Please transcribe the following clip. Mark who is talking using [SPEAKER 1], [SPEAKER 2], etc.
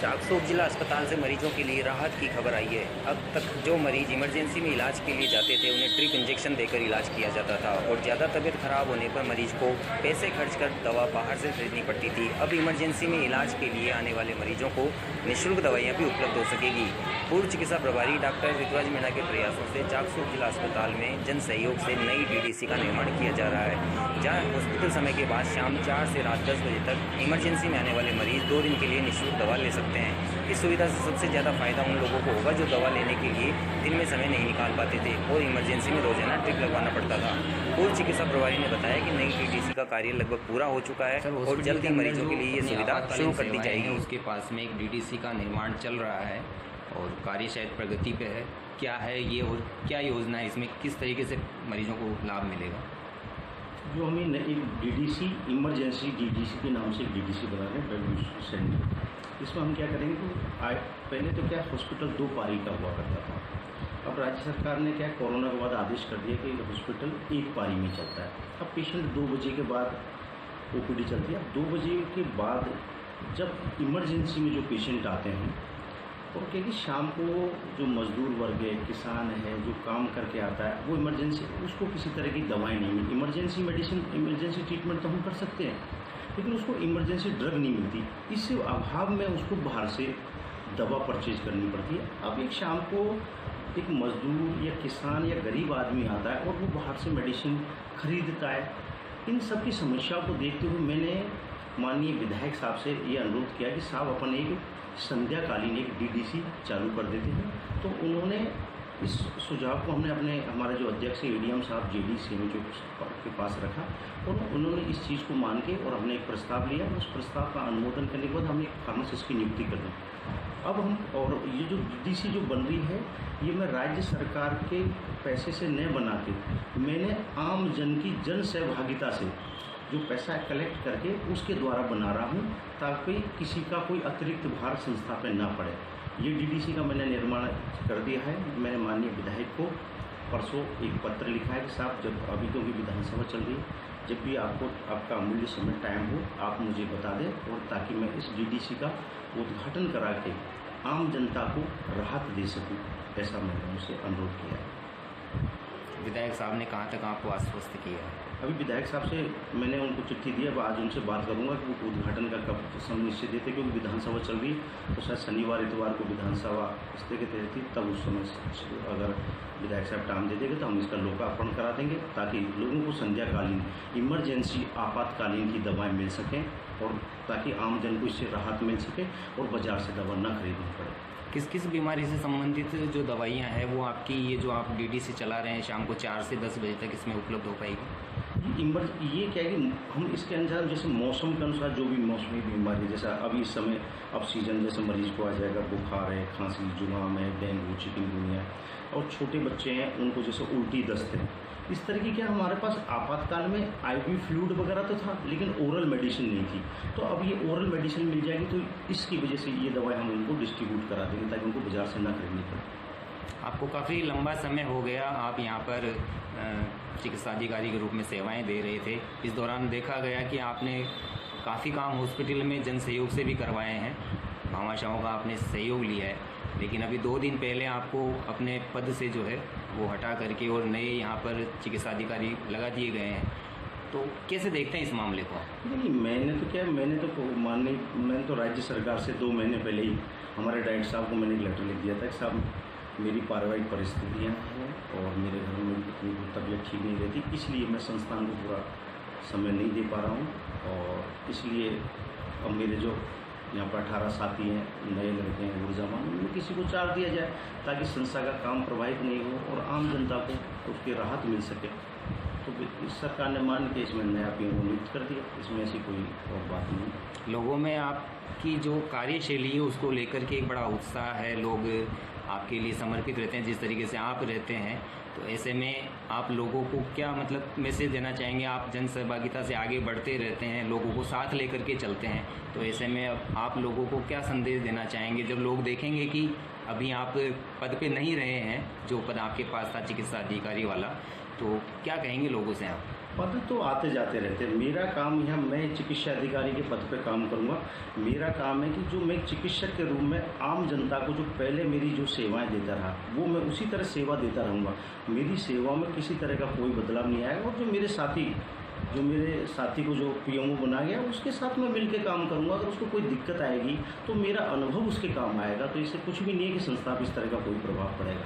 [SPEAKER 1] चाकसू जिला अस्पताल से मरीजों के लिए राहत की खबर आई है। अब तक जो मरीज इमरजेंसी में इलाज के लिए जाते थे उन्हें ड्रिप इंजेक्शन देकर इलाज किया जाता था और ज़्यादा तबीयत खराब होने पर मरीज को पैसे खर्च कर दवा बाहर से खरीदनी पड़ती थी। अब इमरजेंसी में इलाज के लिए आने वाले मरीजों को निःशुल्क दवाइयाँ भी उपलब्ध हो सकेगी। पूर्व चिकित्सा प्रभारी डॉक्टर ऋतुराज मीणा के प्रयासों से चाकसू जिला अस्पताल में जन सहयोग से नई डीडीसी का निर्माण किया जा रहा है, जहाँ हॉस्पिटल समय के बाद शाम 4 से रात 10 बजे तक इमरजेंसी में आने वाले मरीज 2 दिन के लिए निःशुल्क दवा ले सकते हैं। इस सुविधा से सबसे ज़्यादा फायदा उन लोगों को होगा जो दवा लेने के लिए दिन में समय नहीं निकाल पाते थे और इमरजेंसी में रोजाना ट्रिप लगवाना पड़ता था। पूर्व चिकित्सा प्रभारी ने बताया कि नई डीडीसी का कार्य लगभग पूरा हो चुका है और जल्द ही मरीजों के लिए ये सुविधा शुरू कर दी जाएगी।
[SPEAKER 2] उसके पास में एक डीडीसी का निर्माण चल रहा है और कार्य शायद प्रगति पे है। क्या है ये और क्या योजना है, इसमें किस तरीके से मरीजों को लाभ मिलेगा?
[SPEAKER 3] जो हमें एक डीडीसी इमरजेंसी डीडीसी के नाम से एक डीडीसी बना रहे हैं डायग्नोस्टिक सेंटर। इसमें हम क्या करेंगे तो पहले तो क्या हॉस्पिटल 2 पारी का हुआ करता था। अब राज्य सरकार ने क्या कोरोना के बाद आदेश कर दिया कि हॉस्पिटल 1 पारी में चलता है। अब पेशेंट 2 बजे के बाद ओपीडी चलती है। अब 2 बजे के बाद जब इमरजेंसी में जो पेशेंट आते हैं और क्या कि शाम को जो मजदूर वर्ग है, किसान है, जो काम करके आता है, वो इमरजेंसी उसको किसी तरह की दवाएं नहीं मिलती। इमरजेंसी मेडिसिन इमरजेंसी ट्रीटमेंट तो हम कर सकते हैं, लेकिन उसको इमरजेंसी ड्रग नहीं मिलती। इस अभाव में उसको बाहर से दवा परचेज करनी पड़ती है। अब एक शाम को एक मजदूर या किसान या गरीब आदमी आता है और वो बाहर से मेडिसिन खरीदता है। इन सब की समस्याओं को देखते हुए मैंने माननीय विधायक साहब से ये अनुरोध किया कि साहब अपन एक संध्याकालीन एक डीडीसी चालू कर देते हैं। तो उन्होंने इस सुझाव को हमने हमारे जो अध्यक्ष एडीएम साहब जेडी सीएमएचओ के पास रखा और उन्होंने इस चीज़ को मान के और हमने एक प्रस्ताव लिया। उस प्रस्ताव का अनुमोदन करने के बाद हमने एक फार्मासिस्ट की नियुक्ति कर दी। अब हम और ये जो डीडीसी जो बन रही है ये मैं राज्य सरकार के पैसे से न बना के मैंने आम जन की जन सहभागिता से जो पैसा कलेक्ट करके उसके द्वारा बना रहा हूँ, ताकि किसी का कोई अतिरिक्त भार संस्था पे ना पड़े। ये डीडीसी का मैंने निर्माण कर दिया है। मैंने माननीय विधायक को परसों एक पत्र लिखा है कि साहब जब अभी क्योंकि विधानसभा चल रही है, जब भी आपका अमूल्य समय टाइम हो आप मुझे बता दें और ताकि मैं इस डीडीसी का उद्घाटन करा के आम जनता को राहत दे सकूँ, ऐसा मैंने उनसे अनुरोध किया है।
[SPEAKER 2] विधायक साहब ने कहाँ तक आपको आश्वस्त किया है?
[SPEAKER 3] अभी विधायक साहब से मैंने उनको चिट्ठी दी है। अब आज उनसे बात करूंगा कि वो उद्घाटन का कब समय निश्चित देते, क्योंकि विधानसभा चल रही है तो शायद शनिवार इतवार को विधानसभा इस्ते के तहत थी, तब उस समय अगर विधायक साहब टाइम दे देंगे तो हम इसका लोकार्पण करा देंगे ताकि लोगों को संध्याकालीन इमरजेंसी आपातकालीन की दवाएँ मिल सकें और ताकि आम जन को इससे राहत मिल सके और बाजार से दवा न खरीदनी पड़े।
[SPEAKER 2] किस किस बीमारी से संबंधित जो दवाइयाँ हैं वो आपकी ये जो आप डीडीसी चला रहे हैं शाम को 4 से 10 बजे तक इसमें उपलब्ध हो पाएगी?
[SPEAKER 3] ये क्या है कि हम इसके अनुसार जैसे मौसम के अनुसार जो भी मौसमी बीमारी, जैसा अभी इस समय अब सीजन जैसे मरीज को आ जाएगा बुखार है, खांसी, जुकाम है, डेंगू, चिकनगुनिया और छोटे बच्चे हैं उनको जैसे उल्टी दस्त है, इस तरह की क्या हमारे पास आपातकाल में आईवी फ्लूइड वगैरह तो था लेकिन ओरल मेडिसिन नहीं थी। तो अब ये ओरल मेडिसिन मिल जाएगी तो इसकी वजह से ये दवाई हम उनको डिस्ट्रीब्यूट करा देंगे ताकि उनको बाजार से ना खरीदनी पड़े।
[SPEAKER 2] आपको काफ़ी लंबा समय हो गया, आप यहाँ पर चिकित्सा अधिकारी के रूप में सेवाएं दे रहे थे। इस दौरान देखा गया कि आपने काफ़ी काम हॉस्पिटल में जन सहयोग से भी करवाए हैं, भामाशाहों का आपने सहयोग लिया है, लेकिन अभी 2 दिन पहले आपको अपने पद से जो है वो हटा करके और नए यहाँ पर चिकित्सा अधिकारी लगा दिए गए हैं। तो कैसे देखते हैं इस मामले को?
[SPEAKER 3] नहीं, मैंने तो राज्य सरकार से 2 महीने पहले ही हमारे डायरेक्टर साहब को मैंने एक लेटर लिख दिया था कि साहब मेरी पारिवारिक परिस्थितियाँ हैं और मेरे घर में मेरी तबीयत ठीक नहीं रहती, इसलिए मैं संस्थान को पूरा समय नहीं दे पा रहा हूँ और इसलिए अब मेरे जो यहाँ पर 18 साथी हैं, नए लड़के हैं, ऊर्जावान, उनमें किसी को चार्ज दिया जाए ताकि संस्था का काम प्रभावित नहीं हो और आम जनता को उसकी राहत मिल सके। तो इस सरकार ने मान के इसमें नया पीएम नियुक्त कर दिया, इसमें ऐसी कोई और बात नहीं।
[SPEAKER 2] लोगों में आपकी जो कार्यशैली है उसको लेकर के एक बड़ा उत्साह है, लोग आपके लिए समर्पित रहते हैं जिस तरीके से आप रहते हैं। तो ऐसे में आप लोगों को क्या मतलब मैसेज देना चाहेंगे? आप जन सहभागिता से आगे बढ़ते रहते हैं, लोगों को साथ लेकर के चलते हैं, तो ऐसे में आप लोगों को क्या संदेश देना चाहेंगे जब लोग देखेंगे कि अभी आप पद पे नहीं रहे हैं, जो पद आपके पास था चिकित्सा अधिकारी वाला, तो क्या कहेंगे लोगों से आप?
[SPEAKER 3] पद तो आते जाते रहते हैं। मेरा काम यहाँ, मैं चिकित्सा अधिकारी के पद पे काम करूँगा। मेरा काम है कि जो मैं चिकित्सक के रूप में आम जनता को जो पहले मेरी जो सेवाएं देता रहा, वो मैं उसी तरह सेवा देता रहूँगा। मेरी सेवा में किसी तरह का कोई बदलाव नहीं आएगा। और जो मेरे साथी को जो पीएमओ बना गया, उसके साथ मैं मिल के काम करूँगा। अगर उसको कोई दिक्कत आएगी तो मेरा अनुभव उसके काम आएगा। तो इससे कुछ भी नहीं है कि संस्था पर इस तरह का कोई प्रभाव पड़ेगा।